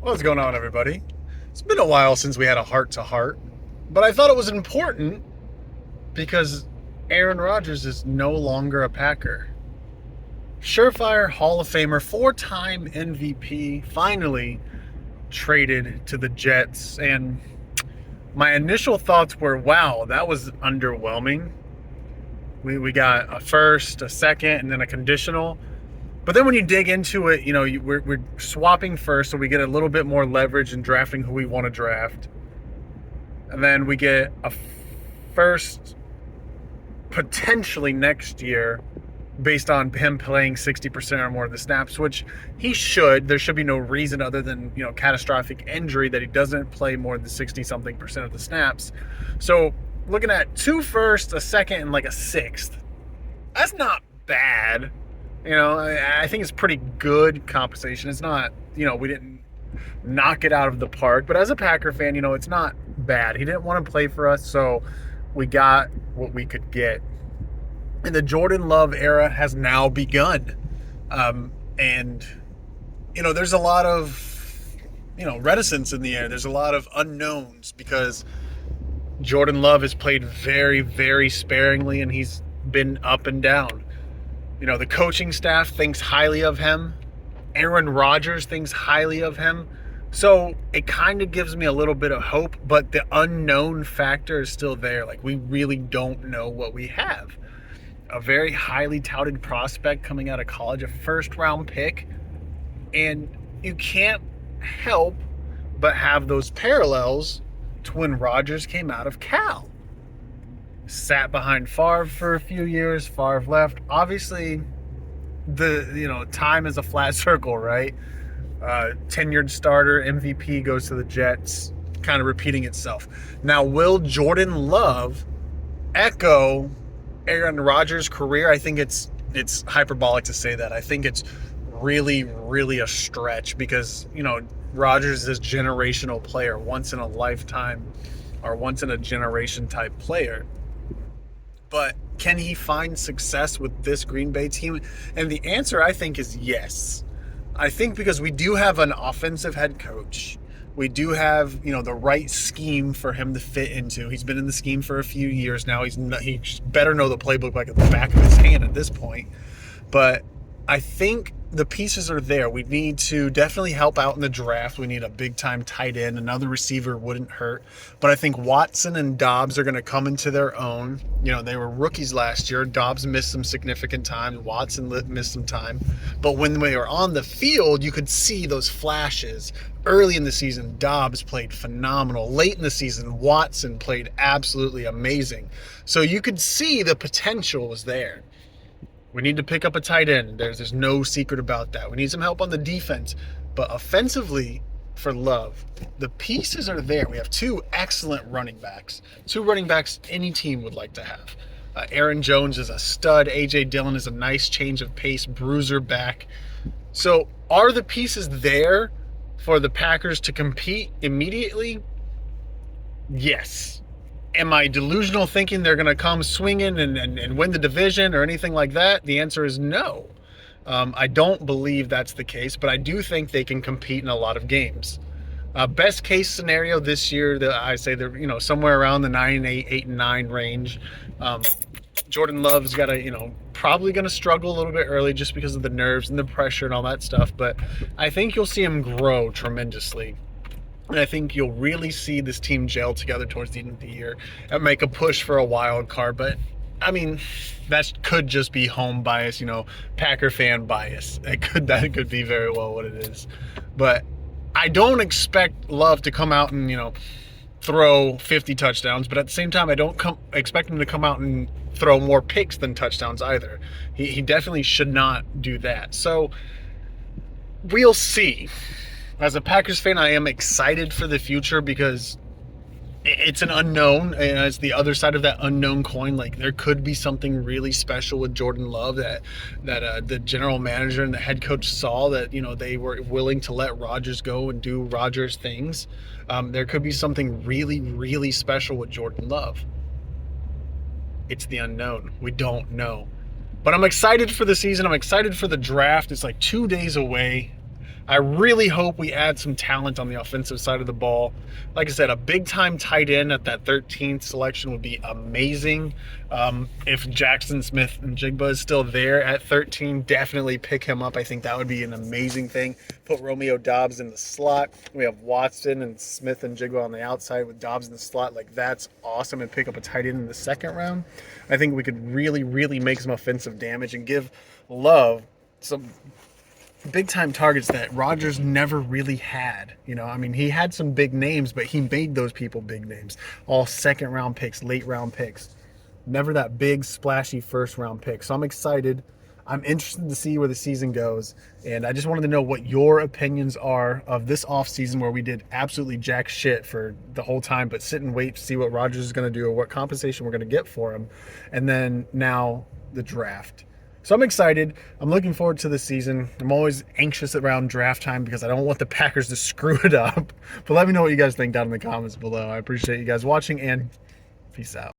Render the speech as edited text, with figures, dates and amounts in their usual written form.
What's going on, everybody? It's been a while since we had a heart to heart, but I thought it was important because Aaron Rodgers is no longer a Packer. Surefire Hall of Famer, four-time MVP, finally traded to the Jets. And my initial thoughts were, wow, that was underwhelming. We got a first, a second, and then a conditional. But then when you dig into it, we're swapping first, so we get a little bit more leverage in drafting who we want to draft. And then we get a first potentially next year based on him playing 60% or more of the snaps, which he should. There should be no reason other than, catastrophic injury that he doesn't play more than 60-something percent of the snaps. So looking at two firsts, a second, and like a sixth. That's not bad. I think it's pretty good compensation. It's not, we didn't knock it out of the park. But as a Packer fan, it's not bad. He didn't want to play for us, so we got what we could get. And the Jordan Love era has now begun. And there's a lot of, reticence in the air. There's a lot of unknowns because Jordan Love has played very, very sparingly, and he's been up and down. The coaching staff thinks highly of him. Aaron Rodgers thinks highly of him. So it kind of gives me a little bit of hope, but the unknown factor is still there. Like, we really don't know what we have. A very highly touted prospect coming out of college, a first-round pick, and you can't help but have those parallels to when Rodgers came out of Cal. Sat behind Favre for a few years. Favre left. Obviously, time is a flat circle, right? Tenured starter, MVP goes to the Jets, kind of repeating itself. Now, will Jordan Love echo Aaron Rodgers' career? I think it's hyperbolic to say that. I think it's really, really a stretch because, Rodgers is a generational player, once in a lifetime or once in a generation type player. But can he find success with this Green Bay team? And the answer, I think, is yes. I think because we do have an offensive head coach. We do have, the right scheme for him to fit into. He's been in the scheme for a few years now. He better know the playbook like at the back of his hand at this point. But I think the pieces are there. We need to definitely help out in the draft. We need a big-time tight end. Another receiver wouldn't hurt. But I think Watson and Dobbs are going to come into their own. They were rookies last year. Dobbs missed some significant time. Watson missed some time. But when they were on the field, you could see those flashes. Early in the season, Dobbs played phenomenal. Late in the season, Watson played absolutely amazing. So you could see the potential was there. We need to pick up a tight end. There's no secret about that. We need some help on the defense. But offensively, for Love, the pieces are there. We have two excellent running backs. Two running backs any team would like to have. Aaron Jones is a stud. A.J. Dillon is a nice change of pace, bruiser back. So are the pieces there for the Packers to compete immediately? Yes. Am I delusional thinking they're going to come swinging and win the division or anything like that? The answer is no. I don't believe that's the case, but I do think they can compete in a lot of games. Best case scenario this year, I say they're somewhere around the 9-8, 8-9 range. Jordan Love's got to probably going to struggle a little bit early just because of the nerves and the pressure and all that stuff. But I think you'll see him grow tremendously. And I think you'll really see this team gel together towards the end of the year and make a push for a wild card. But, that could just be home bias, Packer fan bias. That could be very well what it is. But I don't expect Love to come out and, throw 50 touchdowns. But at the same time, I don't expect him to come out and throw more picks than touchdowns either. He definitely should not do that. So we'll see. As a Packers fan, I am excited for the future because it's an unknown, and it's the other side of that unknown coin. Like, there could be something really special with Jordan Love that the general manager and the head coach saw that, they were willing to let Rodgers go and do Rodgers things. There could be something really, really special with Jordan Love. It's the unknown. We don't know. But I'm excited for the season. I'm excited for the draft. It's like 2 days away. I really hope we add some talent on the offensive side of the ball. Like I said, a big-time tight end at that 13th selection would be amazing. If Jackson Smith and Jigba is still there at 13, definitely pick him up. I think that would be an amazing thing. Put Romeo Doubs in the slot. We have Watson and Smith and Jigba on the outside with Doubs in the slot. Like, that's awesome. And pick up a tight end in the second round. I think we could really, really make some offensive damage and give Love some big time targets that Rodgers never really had. I mean, he had some big names, but he made those people big names. All second round picks, late round picks. Never that big splashy first round pick. So I'm excited. I'm interested to see where the season goes. And I just wanted to know what your opinions are of this offseason where we did absolutely jack shit for the whole time, but sit and wait to see what Rodgers is going to do or what compensation we're going to get for him. And then now the draft. So I'm excited. I'm looking forward to the season. I'm always anxious around draft time because I don't want the Packers to screw it up. But let me know what you guys think down in the comments below. I appreciate you guys watching, and peace out.